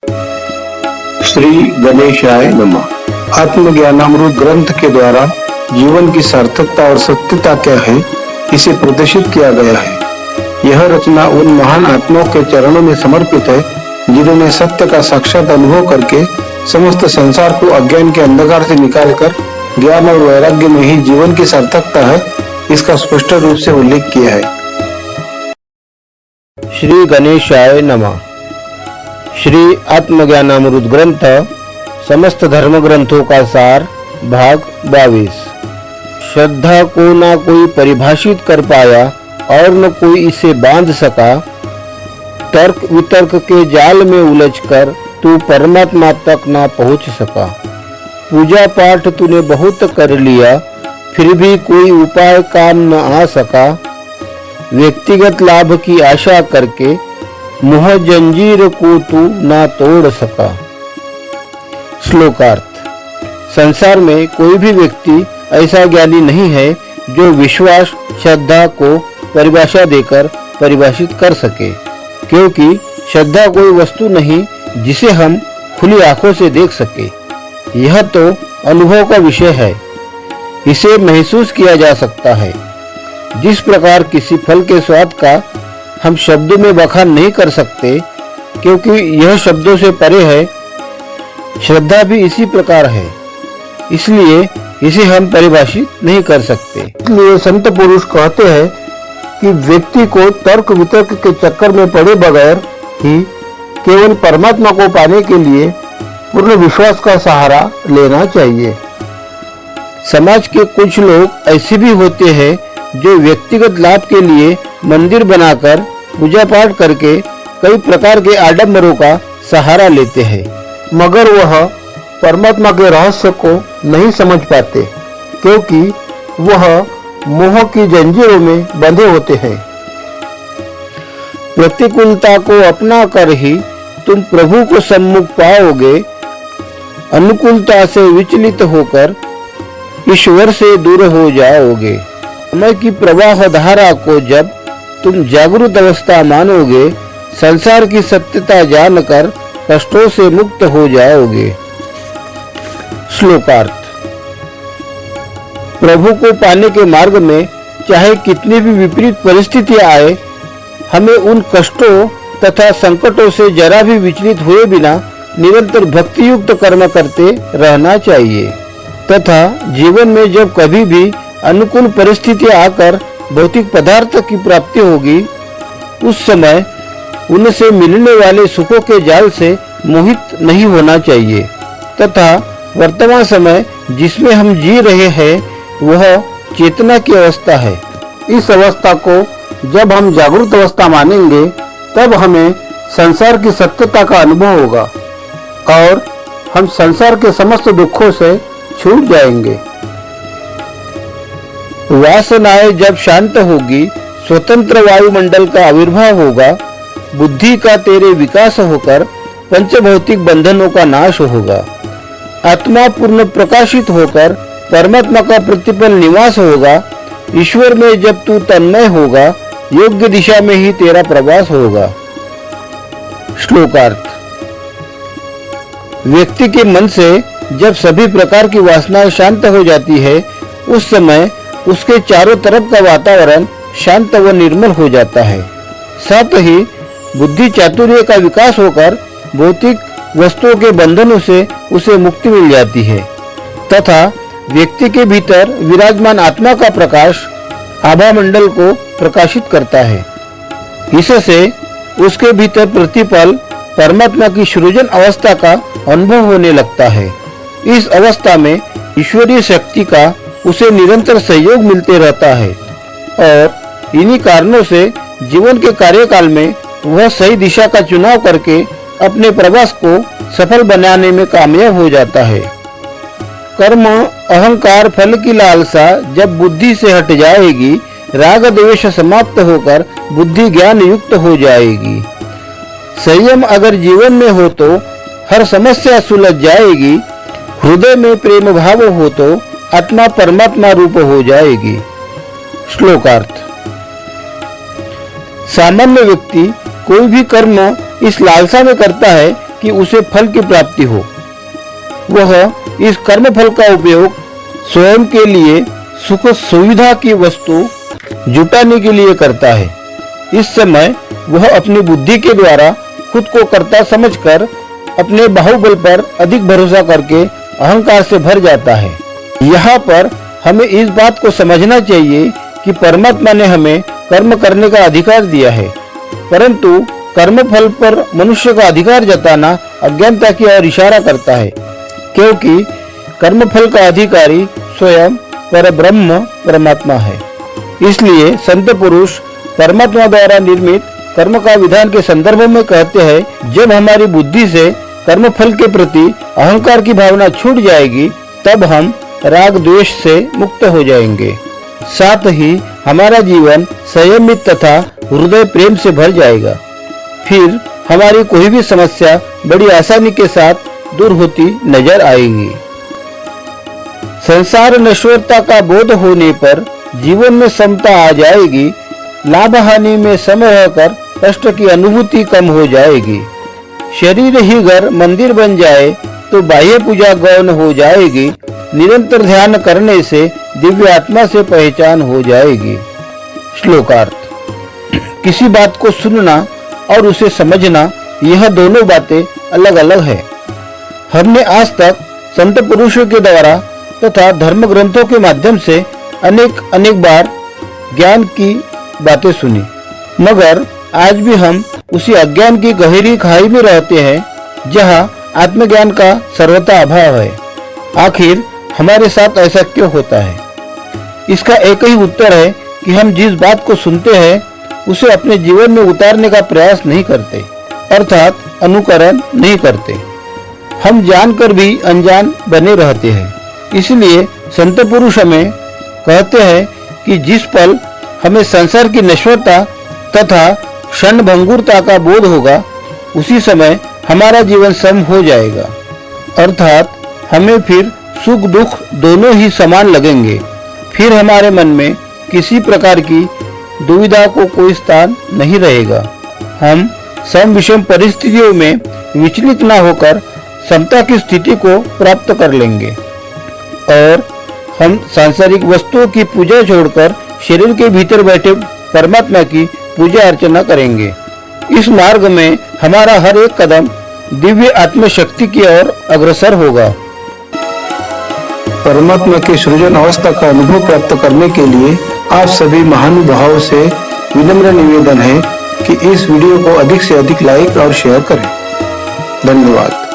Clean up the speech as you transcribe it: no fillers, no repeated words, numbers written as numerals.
श्री गणेशाय नमः। आत्मज्ञानामृत ग्रंथ के द्वारा जीवन की सार्थकता और सत्यता क्या है, इसे प्रदर्शित किया गया है। यह रचना उन महान आत्माओं के चरणों में समर्पित है जिन्होंने सत्य का साक्षात अनुभव करके समस्त संसार को अज्ञान के अंधकार से निकालकर ज्ञान और वैराग्य में ही जीवन की सार्थकता है, इसका स्पष्ट रूप से उल्लेख किया है। श्री गणेशाय नमः। श्री आत्मज्ञानामृत ग्रंथ समस्त धर्म ग्रंथों का सार भाग 22। श्रद्धा को ना कोई परिभाषित कर पाया और न कोई इसे बांध सका। तर्क वितर्क के जाल में उलझकर तू परमात्मा तक ना पहुंच सका। पूजा पाठ तूने बहुत कर लिया, फिर भी कोई उपाय काम न आ सका। व्यक्तिगत लाभ की आशा करके मोह जंजीर को तू ना तोड़ सका। श्लोकार्थ। संसार में कोई भी व्यक्ति ऐसा ज्ञानी नहीं है जो विश्वास श्रद्धा को परिभाषा देकर परिभाषित कर सके, क्योंकि श्रद्धा कोई वस्तु नहीं जिसे हम खुली आंखों से देख सके। यह तो अनुभव का विषय है, इसे महसूस किया जा सकता है। जिस प्रकार किसी फल के स्वाद का हम शब्दों में बखान नहीं कर सकते क्योंकि यह शब्दों से परे है, श्रद्धा भी इसी प्रकार है, इसलिए इसे हम परिभाषित नहीं कर सकते। इसलिए संत पुरुष कहते हैं कि व्यक्ति को तर्क वितर्क के चक्कर में पड़े बगैर ही केवल परमात्मा को पाने के लिए पूर्ण विश्वास का सहारा लेना चाहिए। समाज के कुछ लोग ऐसे भी होते हैं जो व्यक्तिगत लाभ के लिए मंदिर बनाकर पूजा पाठ करके कई प्रकार के आडंबरों का सहारा लेते हैं, मगर वह परमात्मा के रहस्य को नहीं समझ पाते क्योंकि वह मोह की जंजीरों में बंधे होते हैं। प्रतिकूलता को अपना कर ही तुम प्रभु को सम्मुख पाओगे। अनुकूलता से विचलित होकर ईश्वर से दूर हो जाओगे। समय की प्रवाह धारा को जब तुम जागृत अवस्था मानोगे, संसार की सत्यता जानकर कष्टों से मुक्त हो जाओगे। श्लोकार्थ। प्रभु को पाने के मार्ग में चाहे कितनी भी विपरीत परिस्थितियां आए, हमें उन कष्टों तथा संकटों से जरा भी विचलित हुए बिना निरंतर भक्ति युक्त कर्म करते रहना चाहिए तथा जीवन में जब कभी भी अनुकूल परिस्थितियां आकर भौतिक पदार्थ की प्राप्ति होगी, उस समय उनसे मिलने वाले सुखों के जाल से मोहित नहीं होना चाहिए तथा वर्तमान समय जिसमें हम जी रहे हैं वह चेतना की अवस्था है। इस अवस्था को जब हम जागृत अवस्था मानेंगे तब हमें संसार की सत्यता का अनुभव होगा और हम संसार के समस्त दुखों से छूट जाएंगे। वासनाएं जब शांत होगी, स्वतंत्र वायुमंडल का आविर्भाव होगा, बुद्धि का तेरे विकास होकर पंचभौतिक बंधनों का नाश होगा, आत्मा पूर्ण प्रकाशित होकर परमात्मा का प्रतिपल निवास होगा। ईश्वर में जब तू तन्मय होगा, योग्य दिशा में ही तेरा प्रवास होगा। श्लोकार्थ। व्यक्ति के मन से जब सभी प्रकार की वासनाएं शांत हो जाती है, उस समय उसके चारों तरफ का वातावरण शांत व निर्मल हो जाता है। साथ ही बुद्धि चातुर्य का विकास होकर भौतिक वस्तुओं के बंधनों से उसे मुक्ति मिल जाती है तथा व्यक्ति के भीतर विराजमान आत्मा का प्रकाश आभा मंडल को प्रकाशित करता है। इससे उसके भीतर प्रतिपल परमात्मा की सृजन अवस्था का अनुभव होने लगता है। इस अवस्था में ईश्वरीय शक्ति का उसे निरंतर सहयोग मिलते रहता है और इन्हीं कारणों से जीवन के कार्यकाल में वह सही दिशा का चुनाव करके अपने प्रवास को सफल बनाने में कामयाब हो जाता है। कर्म अहंकार फल की लालसा जब बुद्धि से हट जाएगी, राग द्वेष समाप्त होकर बुद्धि ज्ञान युक्त हो जाएगी। संयम अगर जीवन में हो तो हर समस्या सुलझ जाएगी। हृदय में प्रेम भाव हो तो आत्मा परमात्मा रूप हो जाएगी। श्लोकार्थ। सामान्य व्यक्ति कोई भी कर्म इस लालसा में करता है कि उसे फल की प्राप्ति हो। वह इस कर्म फल का उपयोग स्वयं के लिए सुख सुविधा की वस्तु जुटाने के लिए करता है। इस समय वह अपनी बुद्धि के द्वारा खुद को कर्ता समझकर अपने बाहुबल पर अधिक भरोसा करके अहंकार से भर जाता है। यहाँ पर हमें इस बात को समझना चाहिए कि परमात्मा ने हमें कर्म करने का अधिकार दिया है, परंतु कर्म फल पर मनुष्य का अधिकार जताना अज्ञानता की ओर इशारा करता है, क्योंकि कर्म फल का अधिकारी स्वयं परब्रह्म परमात्मा है। इसलिए संत पुरुष परमात्मा द्वारा निर्मित कर्म का विधान के संदर्भ में कहते हैं, जब हमारी बुद्धि से कर्म फल के प्रति अहंकार की भावना छूट जाएगी, तब हम राग द्वेष से मुक्त हो जाएंगे। साथ ही हमारा जीवन संयमित तथा हृदय प्रेम से भर जाएगा। फिर हमारी कोई भी समस्या बड़ी आसानी के साथ दूर होती नजर आएगी। संसार नश्वरता का बोध होने पर जीवन में समता आ जाएगी। लाभ हानि में समय रहकर कष्ट की अनुभूति कम हो जाएगी। शरीर ही घर मंदिर बन जाए तो बाह्य पूजा गौण हो जाएगी। निरंतर ध्यान करने से दिव्य आत्मा से पहचान हो जाएगी। श्लोकार्थ। किसी बात को सुनना और उसे समझना, यह दोनों बातें अलग अलग है। हमने आज तक संत पुरुषों के द्वारा तथा धर्म ग्रंथों के माध्यम से अनेक बार ज्ञान की बातें सुनी, मगर आज भी हम उसी अज्ञान की गहरी खाई में रहते हैं जहां आत्मज्ञान का सर्वथा अभाव है। आखिर हमारे साथ ऐसा क्यों होता है? इसका एक ही उत्तर है कि हम जिस बात को सुनते हैं उसे अपने जीवन में उतारने का प्रयास नहीं करते, अर्थात अनुकरण नहीं करते। हम जानकर भी अनजान बने रहते हैं। इसलिए संत पुरुष हमें कहते हैं कि जिस पल हमें संसार की नश्वरता तथा क्षण भंगुरता का बोध होगा, उसी समय हमारा जीवन सम हो जाएगा, अर्थात हमें फिर सुख दुख दोनों ही समान लगेंगे। फिर हमारे मन में किसी प्रकार की दुविधा को कोई स्थान नहीं रहेगा। हम सम विषम परिस्थितियों में विचलित न होकर समता की स्थिति को प्राप्त कर लेंगे और हम सांसारिक वस्तुओं की पूजा छोड़कर शरीर के भीतर बैठे परमात्मा की पूजा अर्चना करेंगे। इस मार्ग में हमारा हर एक कदम दिव्य आत्मशक्ति की ओर अग्रसर होगा। परमात्मा की सृजन अवस्था का अनुभव प्राप्त करने के लिए आप सभी महानुभावों से विनम्र निवेदन है कि इस वीडियो को अधिक से अधिक लाइक और शेयर करें। धन्यवाद।